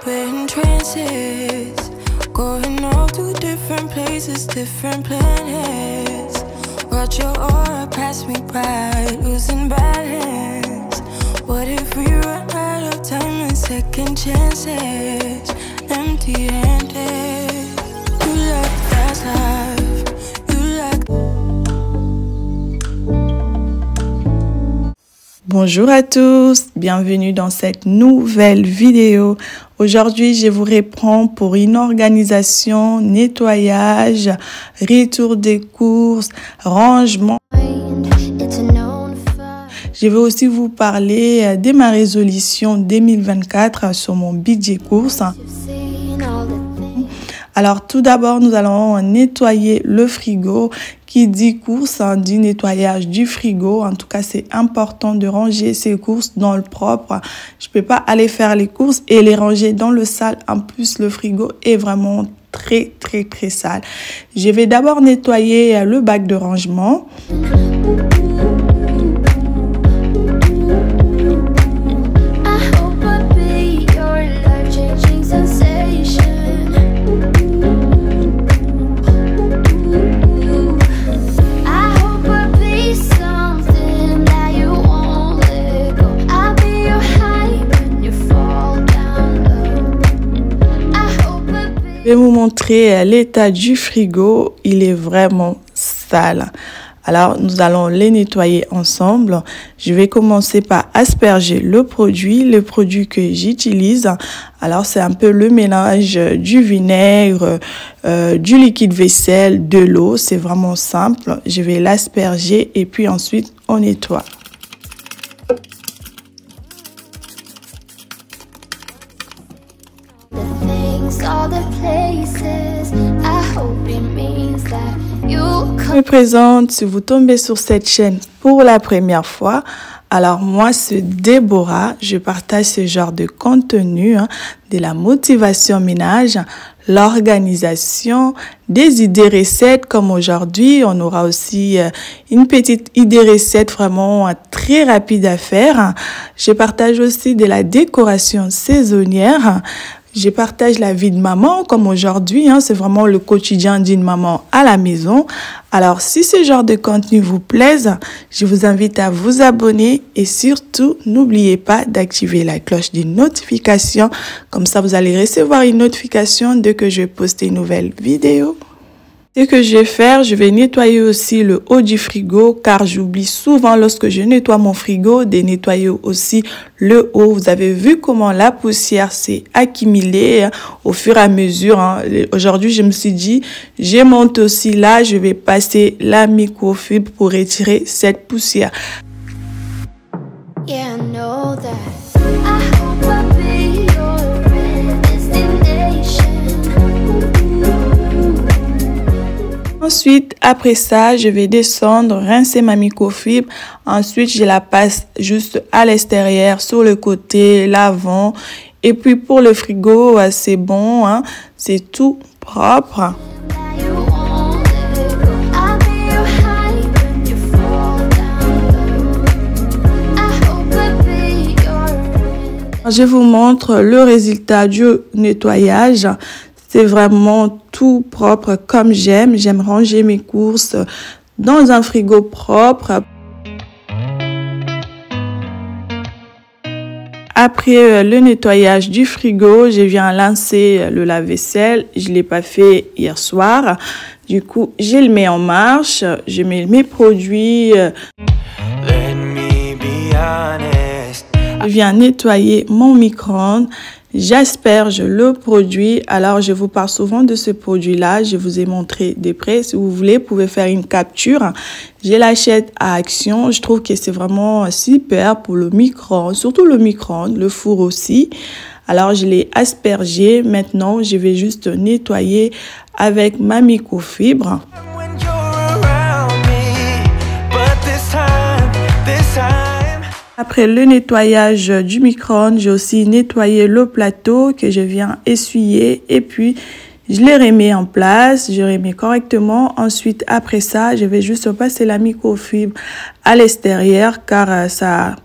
in trances, going off to different places, different planets. Watch your aura pass me by, losing balance. What if we run out of time and second chances? Empty-handed. You like fast life. You like. Bonjour à tous, bienvenue dans cette nouvelle vidéo. Aujourd'hui, je vous reprends pour une organisation, nettoyage, retour des courses, rangement. Je vais aussi vous parler de ma résolution 2024 sur mon budget course. Alors tout d'abord, nous allons nettoyer le frigo. Qui dit course, dit nettoyage du frigo. En tout cas, c'est important de ranger ses courses dans le propre. Je peux pas aller faire les courses et les ranger dans le sale. En plus, le frigo est vraiment très sale. Je vais d'abord nettoyer le bac de rangement. Je vais vous montrer l'état du frigo. Il est vraiment sale. Alors, nous allons les nettoyer ensemble. Je vais commencer par asperger le produit que j'utilise. Alors, c'est un peu le mélange du vinaigre, du liquide vaisselle, de l'eau. C'est vraiment simple. Je vais l'asperger et puis ensuite, on nettoie. Je me présente, si vous tombez sur cette chaîne pour la première fois, alors moi c'est Déborah, je partage ce genre de contenu, de la motivation ménage, l'organisation, des idées recettes comme aujourd'hui, on aura aussi une petite idée recette vraiment très rapide à faire. Je partage aussi de la décoration saisonnière. Je partage la vie de maman comme aujourd'hui, c'est vraiment le quotidien d'une maman à la maison. Alors, si ce genre de contenu vous plaise, je vous invite à vous abonner et surtout, n'oubliez pas d'activer la cloche des notifications. Comme ça, vous allez recevoir une notification dès que je poste une nouvelle vidéo. Ce que je vais faire, je vais nettoyer aussi le haut du frigo car j'oublie souvent lorsque je nettoie mon frigo de nettoyer aussi le haut. Vous avez vu comment la poussière s'est accumulée au fur et à mesure. Aujourd'hui, je me suis dit, je monte aussi là, je vais passer la microfibre pour retirer cette poussière. Yeah, I know that. I hope I'll be your destination. Ensuite, après ça, je vais descendre, rincer ma microfibre. Ensuite, je la passe juste à l'extérieur, sur le côté, l'avant. Et puis, pour le frigo, c'est bon, c'est tout propre. Je vous montre le résultat du nettoyage. C'est vraiment tout propre comme j'aime. J'aime ranger mes courses dans un frigo propre. Après le nettoyage du frigo, je viens lancer le lave-vaisselle. Je ne l'ai pas fait hier soir. Du coup, je le mets en marche. Je mets mes produits. Je viens nettoyer mon micro-ondes. J'asperge le produit. Alors, je vous parle souvent de ce produit-là. Je vous ai montré de près. Si vous voulez, vous pouvez faire une capture. Je l'achète à Action. Je trouve que c'est vraiment super pour le micro-ondes, surtout le micro-ondes, le four aussi. Alors, je l'ai aspergé. Maintenant, je vais juste nettoyer avec ma microfibre. Après le nettoyage du micro-ondes, j'ai aussi nettoyé le plateau que je viens essuyer et puis Je les remets en place, je remets correctement. Ensuite, après ça, je vais juste passer la microfibre à l'extérieur car ça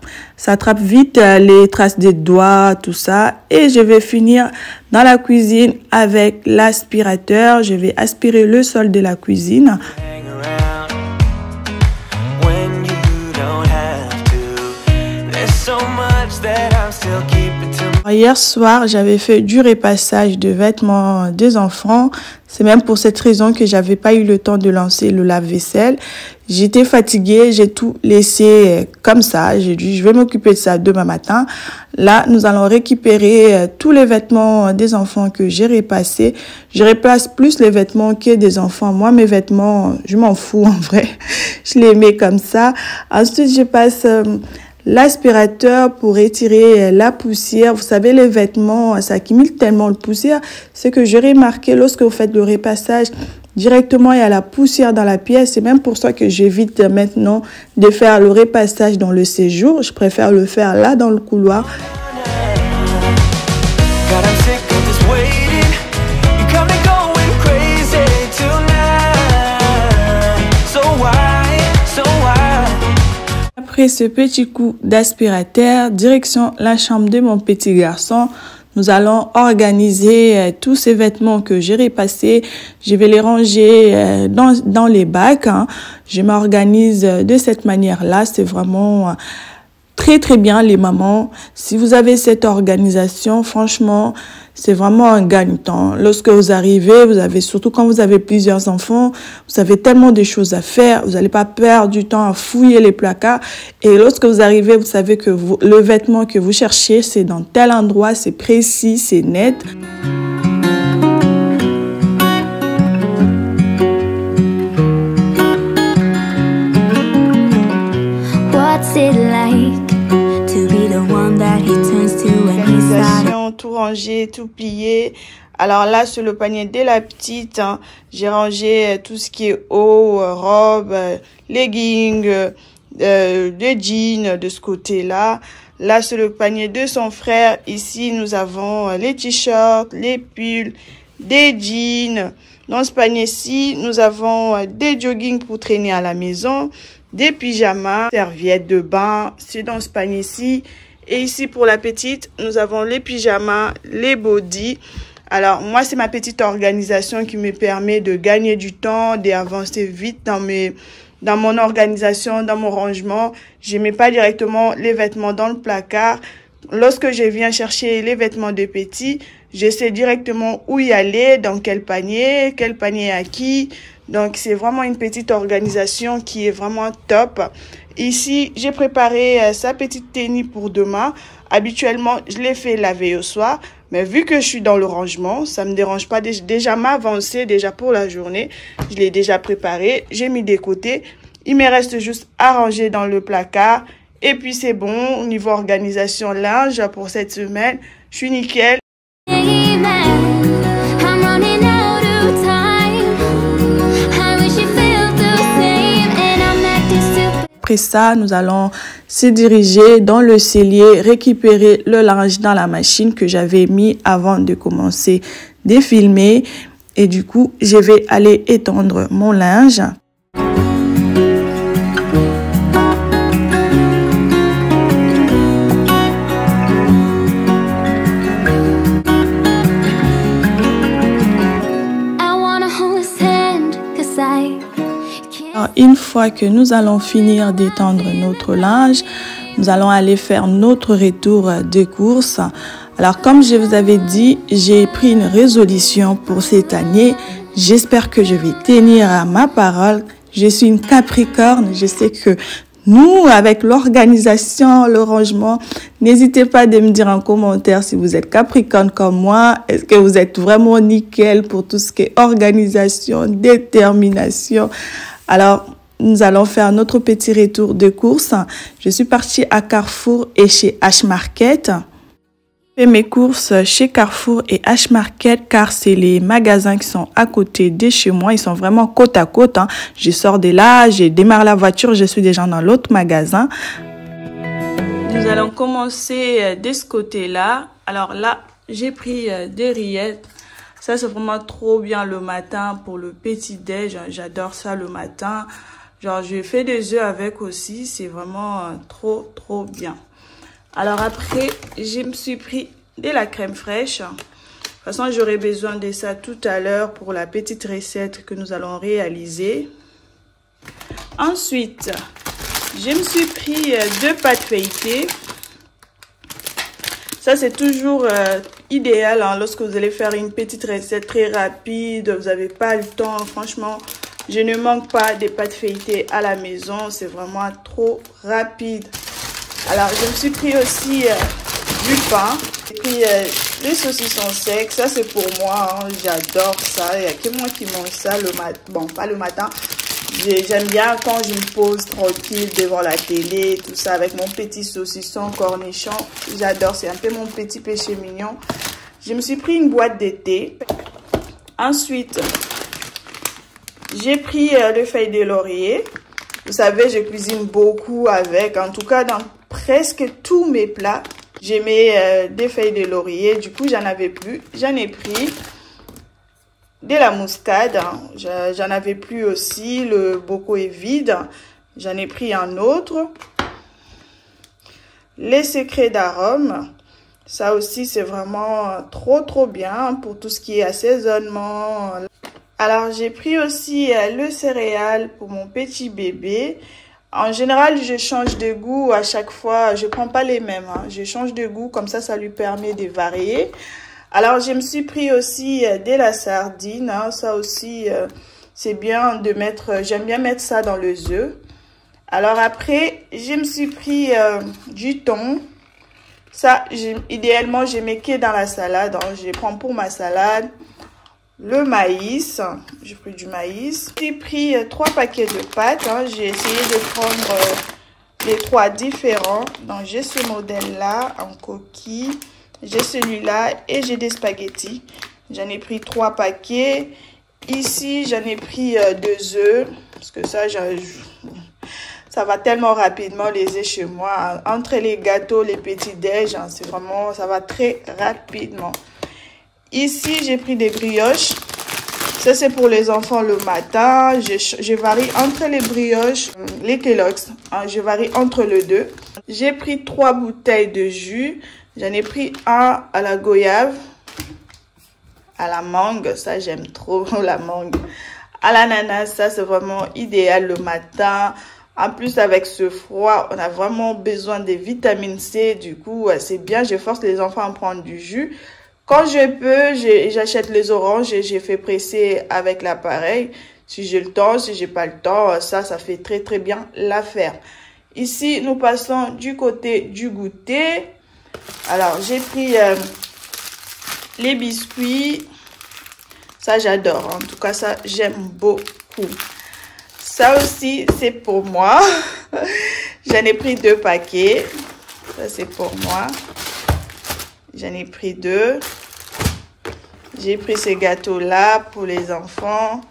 attrape vite les traces des doigts, tout ça. Et je vais finir dans la cuisine avec l'aspirateur. Je vais aspirer le sol de la cuisine. Hier soir, j'avais fait du repassage de vêtements des enfants. C'est même pour cette raison que j'avais pas eu le temps de lancer le lave-vaisselle. J'étais fatiguée, j'ai tout laissé comme ça. J'ai dit, je vais m'occuper de ça demain matin. Là, nous allons récupérer tous les vêtements des enfants que j'ai repassés. Je repasse plus les vêtements que des enfants. Moi, mes vêtements, je m'en fous en vrai. Je les mets comme ça. Ensuite, je passe l'aspirateur pour retirer la poussière. Vous savez, les vêtements, ça accumule tellement de poussière. C'est que j'ai remarqué lorsque vous faites le repassage, directement il y a la poussière dans la pièce. C'est même pour ça que j'évite maintenant de faire le repassage dans le séjour. Je préfère le faire là dans le couloir. Après ce petit coup d'aspirateur, direction la chambre de mon petit garçon. Nous allons organiser tous ces vêtements que j'ai repassés. Je vais les ranger dans les bacs. Je m'organise de cette manière-là. C'est vraiment très bien les mamans. Si vous avez cette organisation, franchement, c'est vraiment un gagne-temps. Lorsque vous arrivez, surtout quand vous avez plusieurs enfants, vous avez tellement de choses à faire. Vous n'allez pas perdre du temps à fouiller les placards. Et lorsque vous arrivez, vous savez que le vêtement que vous cherchez, c'est dans tel endroit, c'est précis, c'est net. What's it like to be the one that he turns to when he's sad? Tout rangé, tout plié. Alors là, sur le panier de la petite, j'ai rangé tout ce qui est haut, robe, leggings, des jeans de ce côté-là. Là, sur le panier de son frère, ici, nous avons les t-shirts, les pulls, des jeans. Dans ce panier-ci, nous avons des joggings pour traîner à la maison, des pyjamas, serviettes de bain. C'est dans ce panier-ci. Et ici, pour la petite, nous avons les pyjamas, les bodys. Alors, moi, c'est ma petite organisation qui me permet de gagner du temps, d'avancer vite dans mon organisation, dans mon rangement. Je ne mets pas directement les vêtements dans le placard. Lorsque je viens chercher les vêtements de petit, je sais directement où y aller, dans quel panier à qui. Donc, c'est vraiment une petite organisation qui est vraiment top. Ici, j'ai préparé sa petite tenue pour demain. Habituellement, je l'ai fait laver au soir. Mais vu que je suis dans le rangement, ça me dérange pas déjà m'avancer déjà pour la journée. Je l'ai déjà préparé. J'ai mis des côtés. Il me reste juste à ranger dans le placard. Et puis, c'est bon. Au niveau organisation linge pour cette semaine, je suis nickel. Après ça, nous allons se diriger dans le cellier, récupérer le linge dans la machine que j'avais mis avant de commencer de filmer. Et du coup, je vais aller étendre mon linge. Une fois que nous allons finir d'étendre notre linge, nous allons aller faire notre retour de course. Alors, comme je vous avais dit, j'ai pris une résolution pour cette année. J'espère que je vais tenir à ma parole. Je suis une Capricorne. Je sais que nous, avec l'organisation, le rangement, n'hésitez pas à me dire en commentaire si vous êtes Capricorne comme moi. Est-ce que vous êtes vraiment nickel pour tout ce qui est organisation, détermination? Alors, nous allons faire notre petit retour de course. Je suis partie à Carrefour et chez H-Market. Je fais mes courses chez Carrefour et H-Market car c'est les magasins qui sont à côté de chez moi. Ils sont vraiment côte à côte. Je sors de là, je démarre la voiture, je suis déjà dans l'autre magasin. Nous allons commencer de ce côté-là. Alors là, j'ai pris des rillettes. Ça, c'est vraiment trop bien le matin pour le petit-déj. J'adore ça le matin. Genre, je fais des œufs avec aussi. C'est vraiment trop bien. Alors après, je me suis pris de la crème fraîche. De toute façon, j'aurai besoin de ça tout à l'heure pour la petite recette que nous allons réaliser. Ensuite, je me suis pris 2 pâtes feuilletées. Ça, c'est toujours idéal hein, lorsque vous allez faire une petite recette très rapide. Vous n'avez pas le temps. Franchement, je ne manque pas des pâtes feuilletées à la maison. C'est vraiment trop rapide. Alors, je me suis pris aussi du pain. J'ai pris les saucissons secs. Ça, c'est pour moi. Hein. J'adore ça. Il n'y a que moi qui mange ça le matin. Bon, pas le matin. J'aime bien quand je me pose tranquille devant la télé, tout ça, avec mon petit saucisson cornichon. J'adore, c'est un peu mon petit péché mignon. Je me suis pris une boîte de thé. Ensuite, j'ai pris le feuille de laurier. Vous savez, je cuisine beaucoup avec. En tout cas, dans presque tous mes plats, j'ai mis des feuilles de laurier. Du coup, j'en avais plus. J'en ai pris. De la muscade, hein. J'en avais plus aussi, le bocaux est vide, j'en ai pris un autre. Les secrets d'arôme, ça aussi c'est vraiment trop bien pour tout ce qui est assaisonnement. Alors j'ai pris aussi le céréal pour mon petit bébé. En général, je change de goût à chaque fois, je prends pas les mêmes, hein. Je change de goût, comme ça lui permet de varier. Alors, je me suis pris aussi de la sardine. Hein. Ça aussi, c'est bien de mettre... J'aime bien mettre ça dans les œufs. Alors après, je me suis pris du thon. Ça, idéalement, je mets que dans la salade. Hein. Je prends pour ma salade le maïs. J'ai pris du maïs. J'ai pris 3 paquets de pâtes. Hein. J'ai essayé de prendre les 3 différents. Donc, j'ai ce modèle-là en coquille. J'ai celui-là et j'ai des spaghettis. J'en ai pris 3 paquets. Ici, j'en ai pris 2 œufs. Parce que ça va tellement rapidement les œufs chez moi. Entre les gâteaux, les petits déj, hein, c'est vraiment, ça va très rapidement. Ici, j'ai pris des brioches. Ça, c'est pour les enfants le matin. Je varie entre les brioches, les Kellogg's. Hein, je varie entre les deux. J'ai pris 3 bouteilles de jus. J'en ai pris un à la goyave, à la mangue, ça j'aime trop la mangue, à l'ananas, ça c'est vraiment idéal le matin. En plus avec ce froid, on a vraiment besoin de vitamine C, du coup c'est bien, je force les enfants à prendre du jus. Quand je peux, j'achète les oranges et j'ai fait presser avec l'appareil. Si j'ai le temps, si j'ai pas le temps, ça fait très bien l'affaire. Ici, nous passons du côté du goûter. Alors, j'ai pris les biscuits. Ça, j'adore. En tout cas, ça, j'aime beaucoup. Ça aussi, c'est pour moi. J'en ai pris 2 paquets. Ça, c'est pour moi. J'en ai pris 2. J'ai pris ces gâteaux-là pour les enfants.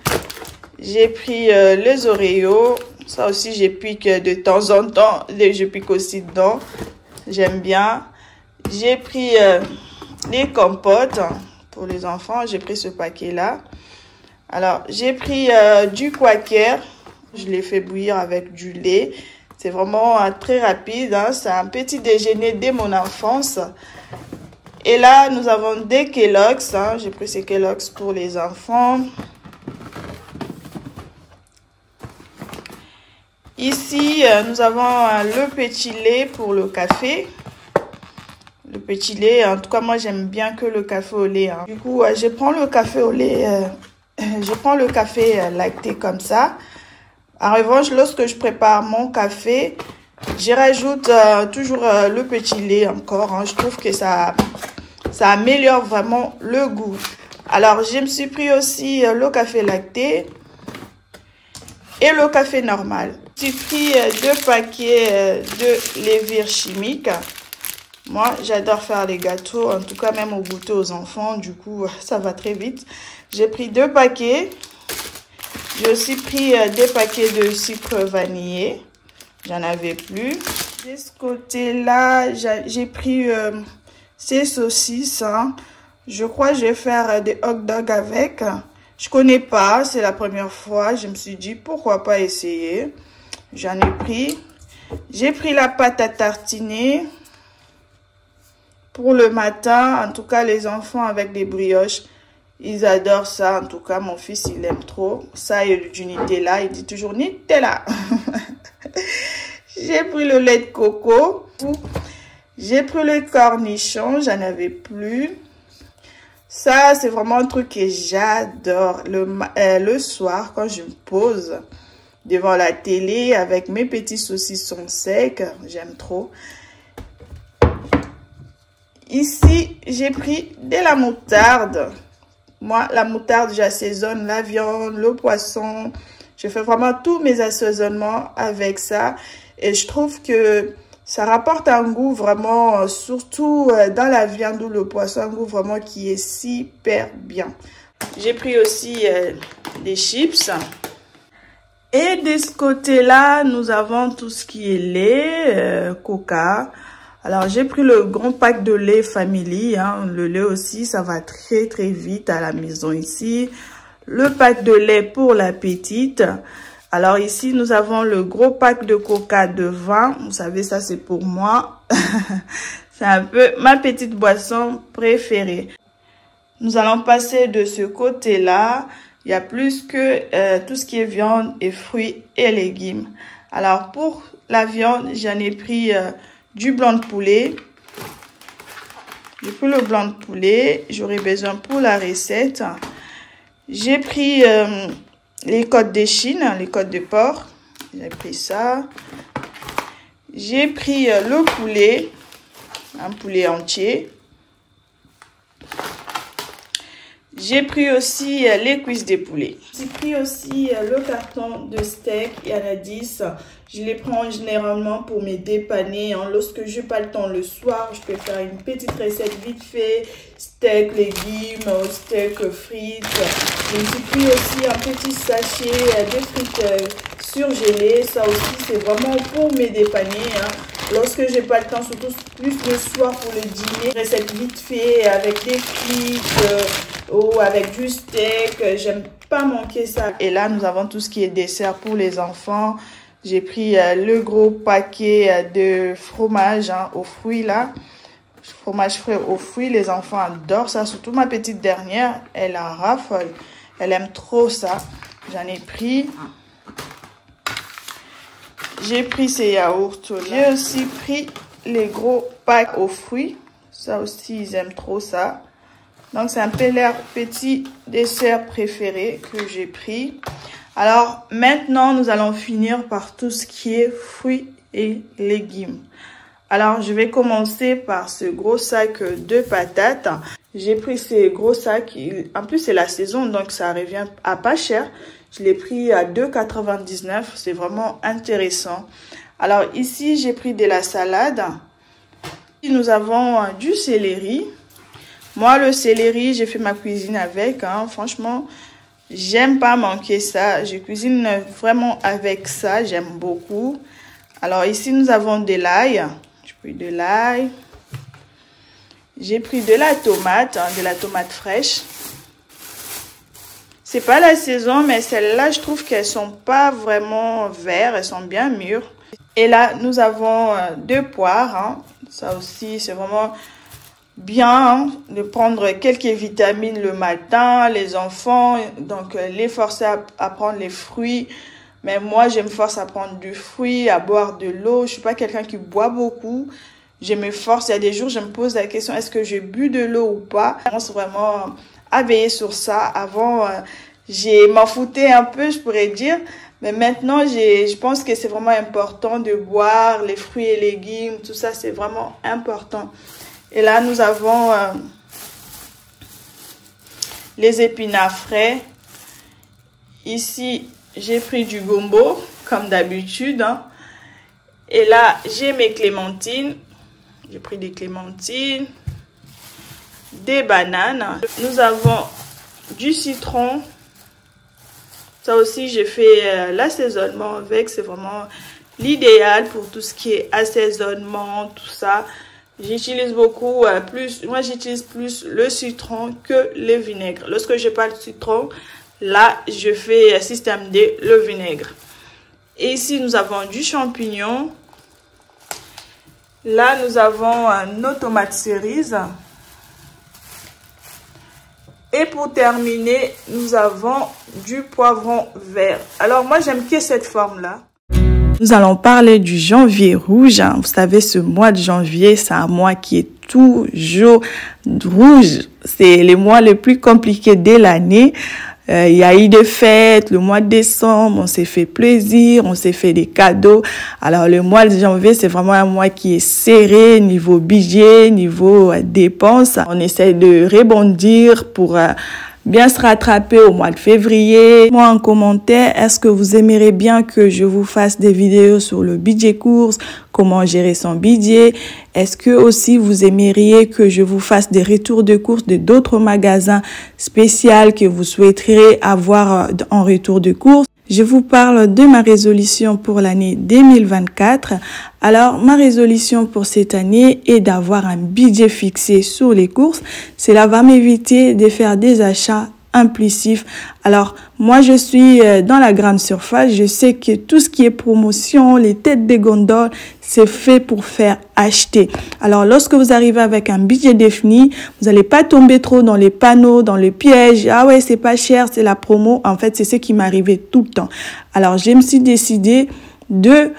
J'ai pris les Oreos. Ça aussi, je pique de temps en temps. Je pique aussi dedans. J'aime bien. J'ai pris les compotes pour les enfants. J'ai pris ce paquet-là. Alors, j'ai pris du Quaker. Je l'ai fait bouillir avec du lait. C'est vraiment très rapide. Hein. C'est un petit déjeuner dès mon enfance. Et là, nous avons des Kellogg's. Hein. J'ai pris ces Kellogg's pour les enfants. Ici, nous avons le petit lait pour le café. Le petit lait, en tout cas, moi, j'aime bien que le café au lait. Hein. Du coup, je prends le café au lait, je prends le café lacté comme ça. En revanche, lorsque je prépare mon café, je rajoute toujours le petit lait encore. Hein. Je trouve que ça améliore vraiment le goût. Alors, je me suis pris aussi le café lacté et le café normal. J'ai pris 2 paquets de levure chimique. Moi, j'adore faire les gâteaux, en tout cas même au goûter aux enfants. Du coup, ça va très vite. J'ai pris 2 paquets. J'ai aussi pris des paquets de sucre vanillé. J'en avais plus. De ce côté-là, j'ai pris ces saucisses. Hein. Je crois que je vais faire des hot dogs avec. Je connais pas, c'est la première fois. Je me suis dit pourquoi pas essayer. J'en ai pris. J'ai pris la pâte à tartiner pour le matin. En tout cas, les enfants avec des brioches, ils adorent ça. En tout cas, mon fils, il aime trop. Ça et du Nutella. Il dit toujours Nutella. J'ai pris le lait de coco. J'ai pris le cornichon. J'en avais plus. Ça, c'est vraiment un truc que j'adore. Le soir, quand je me pose devant la télé avec mes petits saucissons secs, j'aime trop. Ici, j'ai pris de la moutarde. Moi, la moutarde, j'assaisonne la viande, le poisson. Je fais vraiment tous mes assaisonnements avec ça. Et je trouve que ça rapporte un goût vraiment, surtout dans la viande ou le poisson, un goût vraiment qui est super bien. J'ai pris aussi des chips. Et de ce côté-là, nous avons tout ce qui est lait, coca. Alors, j'ai pris le grand pack de lait Family. Hein. Le lait aussi, ça va très très vite à la maison ici. Le pack de lait pour la petite. Alors ici, nous avons le gros pack de coca de 20. Vous savez, ça c'est pour moi. C'est un peu ma petite boisson préférée. Nous allons passer de ce côté-là. Il y a plus que tout ce qui est viande et fruits et légumes. Alors pour la viande, j'en ai pris du blanc de poulet. J'ai pris le blanc de poulet. J'aurai besoin pour la recette. J'ai pris les côtes d'échine, les côtes de porc. J'ai pris ça. J'ai pris le poulet, un poulet entier. J'ai pris aussi les cuisses de poulet. J'ai pris aussi le carton de steak, il y en a 10. Je les prends généralement pour me dépanner. Hein. Lorsque je n'ai pas le temps le soir, je peux faire une petite recette vite fait. Steak, légumes, steak, frites. Je me suis pris aussi un petit sachet de frites surgelées. Ça aussi, c'est vraiment pour me dépanner. Hein. Lorsque j'ai pas le temps, surtout plus le soir pour le dîner, recette vite fait avec des frites ou avec du steak. J'aime pas manquer ça. Et là, nous avons tout ce qui est dessert pour les enfants. J'ai pris le gros paquet de fromage aux fruits là. Fromage frais aux fruits. Les enfants adorent ça. Surtout ma petite dernière, elle en raffole. Elle aime trop ça. J'en ai pris. J'ai pris ces yaourts. J'ai aussi pris les gros packs aux fruits. Ça aussi, ils aiment trop ça. Donc, c'est un peu leur petit dessert préféré que j'ai pris. Alors, maintenant, nous allons finir par tout ce qui est fruits et légumes. Alors, je vais commencer par ce gros sac de patates. J'ai pris ces gros sacs. En plus, c'est la saison, donc ça revient à pas cher. Je l'ai pris à 2,99 €. C'est vraiment intéressant. Alors, ici, j'ai pris de la salade. Nous avons du céleri. Moi, le céleri, j'ai fait ma cuisine avec. Hein. Franchement, j'aime pas manquer ça. Je cuisine vraiment avec ça. J'aime beaucoup. Alors, ici, nous avons de l'ail. J'ai pris de l'ail. J'ai pris de la tomate fraîche. C'est pas la saison, mais celles-là, je trouve qu'elles sont pas vraiment vertes. Elles sont bien mûres. Et là, nous avons 2 poires. Hein. Ça aussi, c'est vraiment bien de prendre quelques vitamines le matin. Les enfants, donc les forcer à prendre les fruits. Mais moi, je me force à prendre du fruit, à boire de l'eau. Je suis pas quelqu'un qui boit beaucoup. Je me force. Il y a des jours, je me pose la question, est-ce que j'ai bu de l'eau ou pas? Je pense vraiment à veiller sur ça. Avant, j'ai m'en foutais un peu, je pourrais dire. Mais maintenant, je pense que c'est vraiment important de boire les fruits et légumes. Tout ça, c'est vraiment important. Et là, nous avons les épinards frais. Ici, j'ai pris du gombo, comme d'habitude. Hein. Et là, j'ai mes clémentines. J'ai pris des clémentines, des bananes. Nous avons du citron. Ça aussi, j'ai fait l'assaisonnement avec. C'est vraiment l'idéal pour tout ce qui est assaisonnement, tout ça. J'utilise beaucoup, moi j'utilise plus le citron que le vinaigre. Lorsque je parle de citron, là je fais système D, le vinaigre. Et ici nous avons du champignon. Là nous avons nos tomates cerises. Et pour terminer, nous avons du poivron vert. Alors moi j'aime que cette forme là. Nous allons parler du janvier rouge. Vous savez, ce mois de janvier, c'est un mois qui est toujours rouge. C'est le mois le plus compliqué de l'année. Il y a eu des fêtes, le mois de décembre, on s'est fait plaisir, on s'est fait des cadeaux. Alors le mois de janvier, c'est vraiment un mois qui est serré niveau budget, niveau dépenses. On essaie de rebondir pour bien se rattraper au mois de février. Moi en commentaire, est-ce que vous aimeriez bien que je vous fasse des vidéos sur le budget course, comment gérer son budget? Est-ce que aussi vous aimeriez que je vous fasse des retours de course de d'autres magasins spéciaux que vous souhaiteriez avoir en retour de course? Je vous parle de ma résolution pour l'année 2024. Alors, ma résolution pour cette année est d'avoir un budget fixé sur les courses. Cela va m'éviter de faire des achats impulsifs. Alors, moi, je suis dans la grande surface. Je sais que tout ce qui est promotion, les têtes de gondole, c'est fait pour faire acheter. Alors, lorsque vous arrivez avec un budget défini, vous n'allez pas tomber trop dans les panneaux, dans le piège. Ah ouais, c'est pas cher, c'est la promo. En fait, c'est ce qui m'arrivait tout le temps. Alors, je me suis décidée de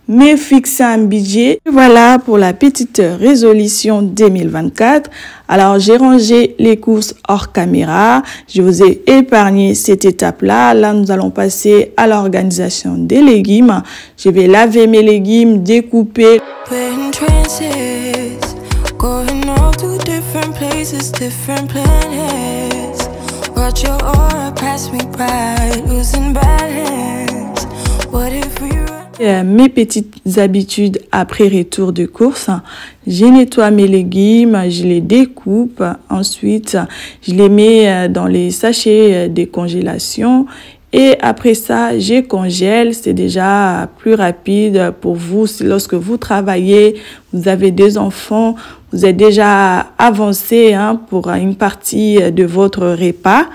me fixer un budget. Voilà pour la petite résolution 2024. Alors, j'ai rangé les courses hors caméra. Je vous ai épargné cette étape-là. Là, nous allons passer à l'organisation des légumes. Je vais laver mes légumes, découper. Mes petites habitudes après retour de course. Je nettoie mes légumes, je les découpe. Ensuite, je les mets dans les sachets de congélation. Et après ça, je congèle. C'est déjà plus rapide pour vous. Lorsque vous travaillez, vous avez des enfants, vous êtes déjà avancé pour une partie de votre repas.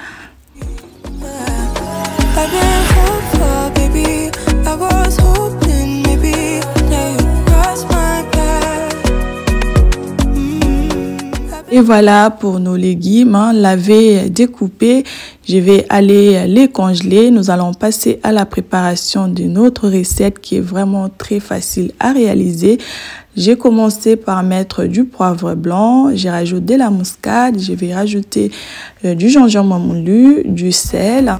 Et voilà pour nos légumes, lavés, découpés. Je vais aller les congeler. Nous allons passer à la préparation de notre recette qui est vraiment très facile à réaliser. J'ai commencé par mettre du poivre blanc. J'ai rajouté de la muscade. Je vais rajouter du gingembre moulu, du sel.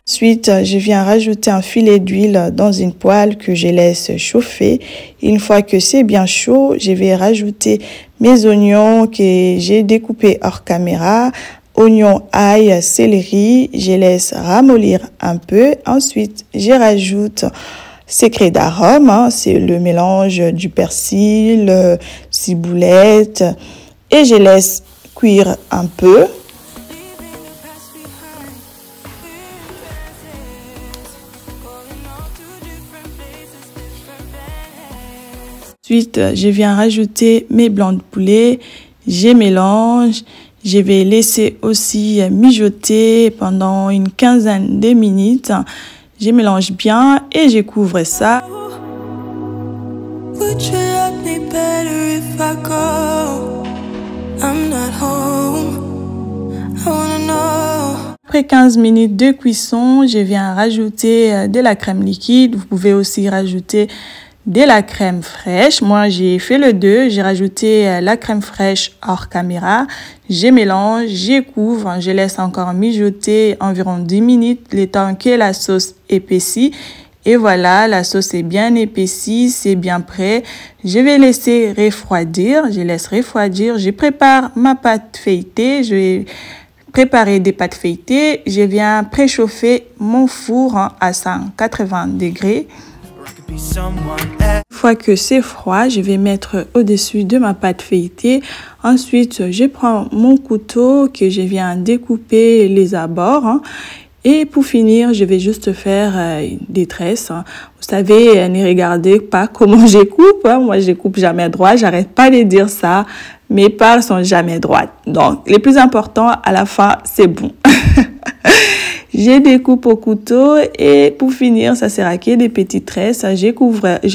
Ensuite, je viens rajouter un filet d'huile dans une poêle que je laisse chauffer. Une fois que c'est bien chaud, je vais rajouter mes oignons que j'ai découpés hors caméra. Oignons, ail, céleri. Je laisse ramollir un peu. Ensuite, je rajoute secret d'arôme. C'est le mélange du persil, ciboulette. Et je laisse cuire un peu. Ensuite, je viens rajouter mes blancs de poulet, je mélange, je vais laisser aussi mijoter pendant une quinzaine de minutes. Je mélange bien et je couvre ça. Après 15 minutes de cuisson, je viens rajouter de la crème liquide. Vous pouvez aussi rajouter de la crème fraîche. Moi, j'ai fait le 2. J'ai rajouté la crème fraîche hors caméra. Je mélange, je couvre. Je laisse encore mijoter environ 10 minutes, le temps que la sauce épaissit. Et voilà, la sauce est bien épaissie, c'est bien prêt. Je vais laisser refroidir. Je laisse refroidir. Je prépare ma pâte feuilletée. Je vais préparer des pâtes feuilletées. Je viens préchauffer mon four à 180 degrés. Une fois que c'est froid, je vais mettre au-dessus de ma pâte feuilletée. Ensuite, je prends mon couteau que je viens découper les abords. Et pour finir, je vais juste faire des tresses. Vous savez, ne regardez pas comment je coupe. Moi, je coupe jamais droit. J'arrête pas de dire ça. Mes parts sont jamais droites. Donc, le plus important, à la fin, c'est bon. Je découpe au couteau et pour finir, ça sera que des petites tresses. Je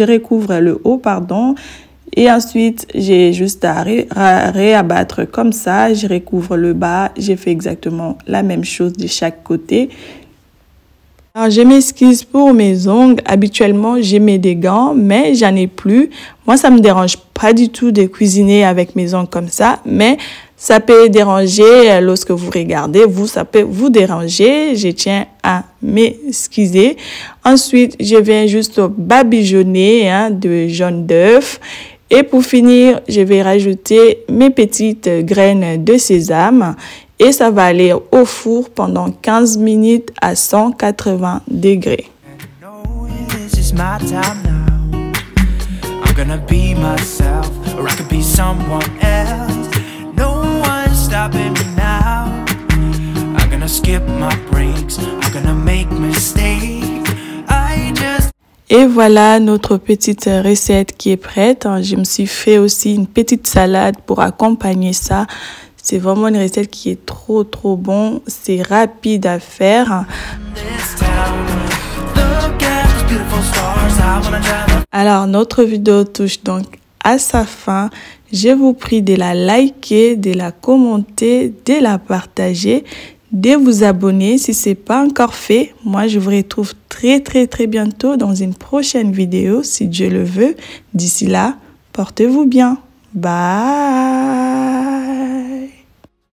recouvre le haut, pardon. Et ensuite, j'ai juste à réabattre comme ça. Je recouvre le bas. J'ai fait exactement la même chose de chaque côté. Alors, je m'excuse pour mes ongles. Habituellement, j'ai mis des gants, mais j'en ai plus. Moi, ça me dérange pas du tout de cuisiner avec mes ongles comme ça, mais ça peut déranger lorsque vous regardez. Ça peut vous déranger. Je tiens à m'excuser. Ensuite, je viens juste badigeonner de jaune d'œuf. Et pour finir, je vais rajouter mes petites graines de sésame. Et ça va aller au four pendant 15 minutes à 180 degrés. Et voilà notre petite recette qui est prête. Je me suis fait aussi une petite salade pour accompagner ça. C'est vraiment une recette qui est trop bon. C'est rapide à faire. Alors, notre vidéo touche donc à sa fin. Je vous prie de la liker, de la commenter, de la partager, de vous abonner si ce n'est pas encore fait. Moi, je vous retrouve très bientôt dans une prochaine vidéo, si Dieu le veut. D'ici là, portez-vous bien. Bye!